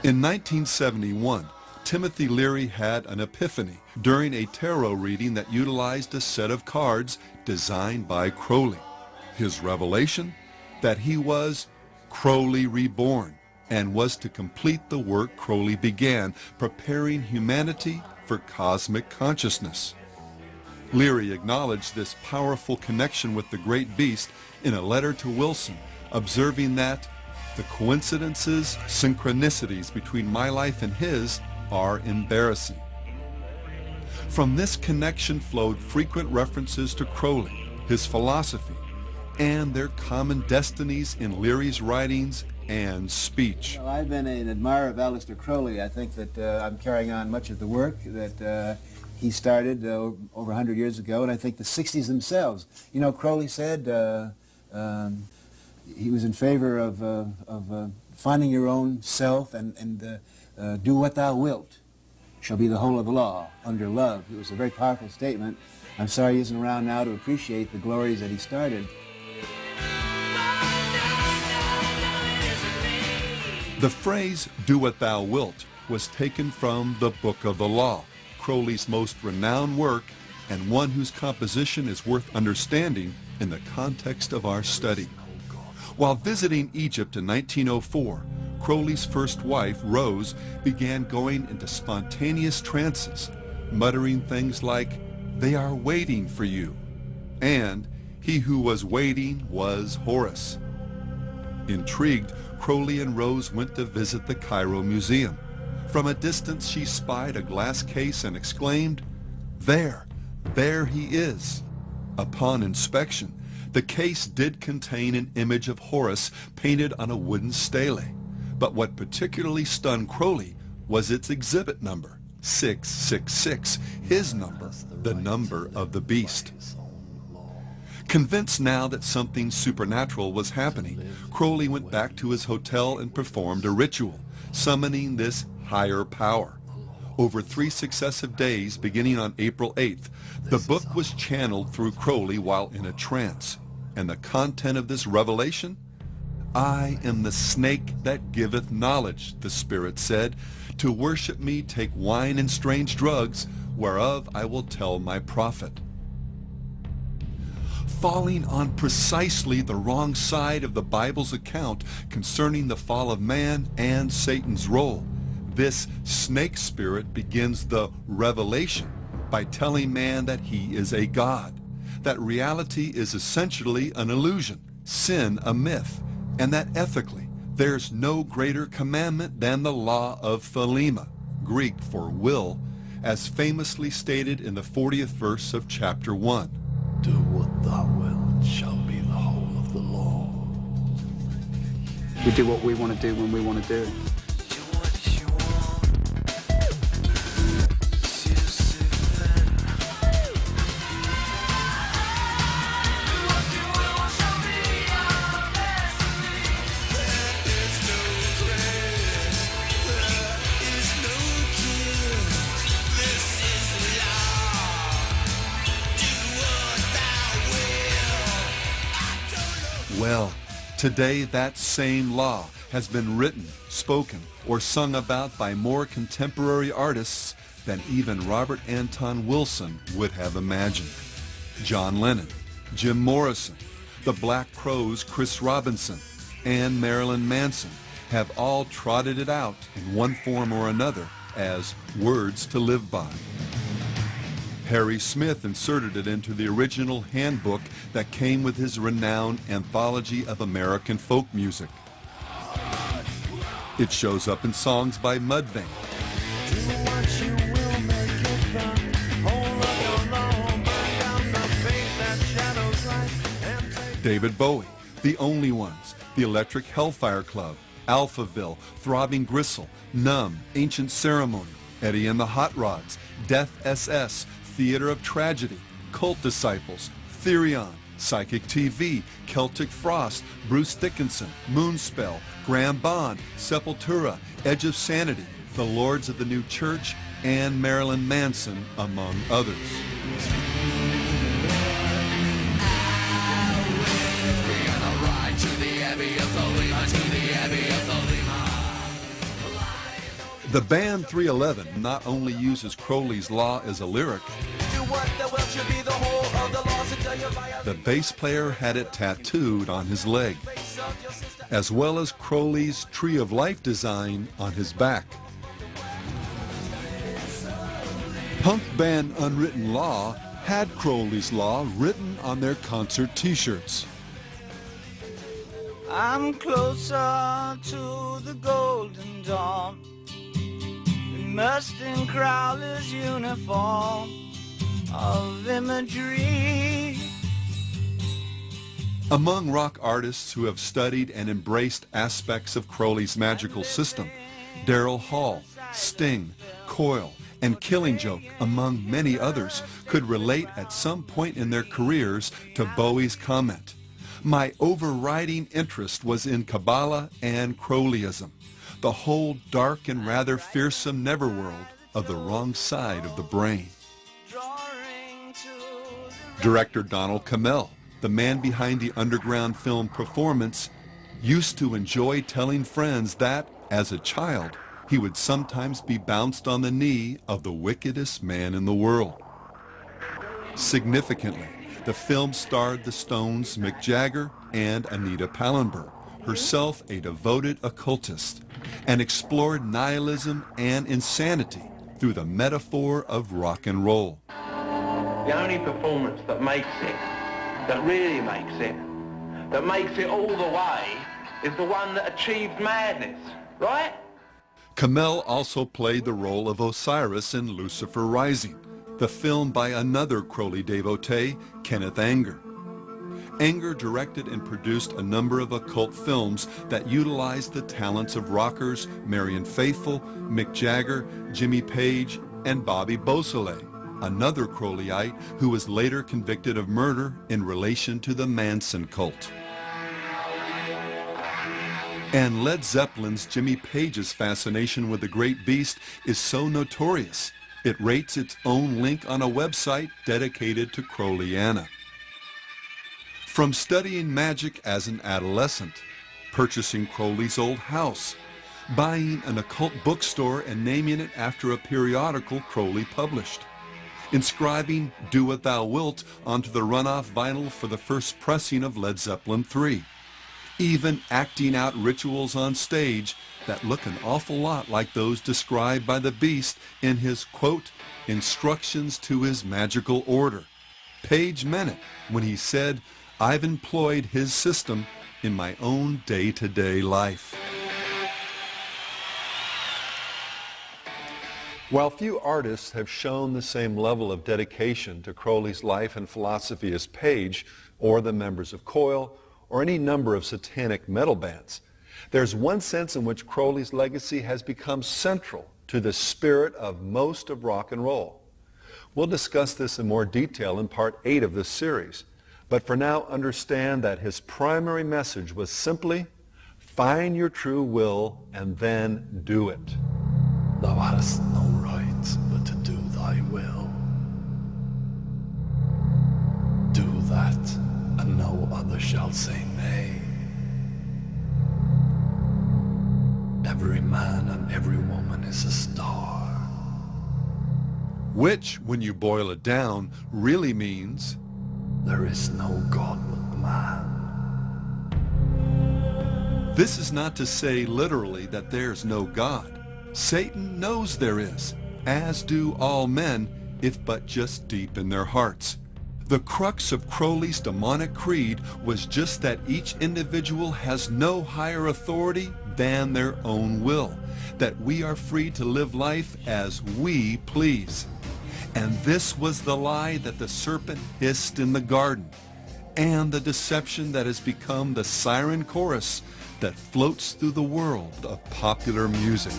In 1971, Timothy Leary had an epiphany during a tarot reading that utilized a set of cards designed by Crowley. His revelation? That he was Crowley reborn and was to complete the work Crowley began, preparing humanity for cosmic consciousness. Leary acknowledged this powerful connection with the great beast in a letter to Wilson, observing that the coincidences, synchronicities between my life and his are embarrassing. From this connection flowed frequent references to Crowley, his philosophy, and their common destinies in Leary's writings and speech. Well, I've been an admirer of Aleister Crowley. I think that I'm carrying on much of the work that he started over 100 years ago, and I think the 60s themselves. You know, Crowley said he was in favor of finding your own self and do what thou wilt shall be the whole of the law under love. It was a very powerful statement. I'm sorry he isn't around now to appreciate the glories that he started. The phrase, "do what thou wilt," was taken from the Book of the Law, Crowley's most renowned work and one whose composition is worth understanding in the context of our study. While visiting Egypt in 1904, Crowley's first wife, Rose, began going into spontaneous trances, muttering things like, "They are waiting for you," and "He who was waiting was Horus." Intrigued, Crowley and Rose went to visit the Cairo Museum. From a distance she spied a glass case and exclaimed, there he is." Upon inspection, the case did contain an image of Horus painted on a wooden stele, but what particularly stunned Crowley was its exhibit number, 666, his number, the number of the beast. Convinced now that something supernatural was happening, Crowley went back to his hotel and performed a ritual, summoning this higher power. Over 3 successive days, beginning on April 8th, the book was channeled through Crowley while in a trance. And the content of this revelation? "I am the snake that giveth knowledge," the Spirit said. "To worship me take wine and strange drugs, whereof I will tell my prophet." Falling on precisely the wrong side of the Bible's account concerning the fall of man and Satan's role, this snake spirit begins the revelation by telling man that he is a god, that reality is essentially an illusion, sin a myth, and that ethically there's no greater commandment than the law of Thelema, Greek for will, as famously stated in the 40th verse of chapter 1. Do what thou wilt shall be the whole of the law. We do what we want to do when we want to do it. Well, today that same law has been written, spoken, or sung about by more contemporary artists than even Robert Anton Wilson would have imagined. John Lennon, Jim Morrison, the Black Crowes' Chris Robinson, and Marilyn Manson have all trotted it out in one form or another as words to live by. Harry Smith inserted it into the original handbook that came with his renowned Anthology of American Folk Music. It shows up in songs by Mudvayne, David Bowie, The Only Ones, The Electric Hellfire Club, Alphaville, Throbbing Gristle, Numb, Ancient Ceremony, Eddie and the Hot Rods, Death SS, Theater of Tragedy, Cult Disciples, Therion, Psychic TV, Celtic Frost, Bruce Dickinson, Moonspell, Graham Bond, Sepultura, Edge of Sanity, The Lords of the New Church, and Marilyn Manson, among others. The band 311 not only uses Crowley's Law as a lyric, the bass player had it tattooed on his leg, as well as Crowley's Tree of Life design on his back. Punk band Unwritten Law had Crowley's Law written on their concert t-shirts. I'm closer to the golden dawn, immersed in Crowley's uniform of imagery. Among rock artists who have studied and embraced aspects of Crowley's magical system, Daryl Hall, Sting, Coil, and Killing Joke, among many others, could relate at some point in their careers to Bowie's comment, "My overriding interest was in Kabbalah and Crowleyism, the whole dark and rather fearsome netherworld of the wrong side of the brain." Director Donald Cammell, the man behind the underground film Performance, used to enjoy telling friends that, as a child, he would sometimes be bounced on the knee of the wickedest man in the world. Significantly, the film starred the Stones' Mick Jagger and Anita Pallenberg, herself a devoted occultist, and explored nihilism and insanity through the metaphor of rock and roll. The only performance that makes it, that really makes it all the way, is the one that achieved madness, right? Cammell also played the role of Osiris in Lucifer Rising, the film by another Crowley devotee, Kenneth Anger. Anger directed and produced a number of occult films that utilized the talents of rockers Marian Faithfull, Mick Jagger, Jimmy Page, and Bobby Beausoleil, another Crowleyite who was later convicted of murder in relation to the Manson cult. And Led Zeppelin's Jimmy Page's fascination with the great beast is so notorious, it rates its own link on a website dedicated to Crowleyana. From studying magic as an adolescent, purchasing Crowley's old house, buying an occult bookstore and naming it after a periodical Crowley published, inscribing Do What Thou Wilt onto the runoff vinyl for the first pressing of Led Zeppelin III, even acting out rituals on stage that look an awful lot like those described by the Beast in his, quote, instructions to his magical order. Page meant it when he said, "I've employed his system in my own day-to-day life." While few artists have shown the same level of dedication to Crowley's life and philosophy as Page, or the members of Coil, or any number of satanic metal bands, there's one sense in which Crowley's legacy has become central to the spirit of most of rock and roll. We'll discuss this in more detail in part 8 of this series, but for now understand that his primary message was simply, find your true will and then do it. Thou hast no right but to do thy will. Do that, and no other shall say nay. Every man and every woman is a star. Which, when you boil it down, really means there is no God but man. This is not to say literally that there's no God. Satan knows there is, as do all men, if but just deep in their hearts. The crux of Crowley's demonic creed was just that each individual has no higher authority than their own will, that we are free to live life as we please. And this was the lie that the serpent hissed in the garden, and the deception that has become the siren chorus that floats through the world of popular music.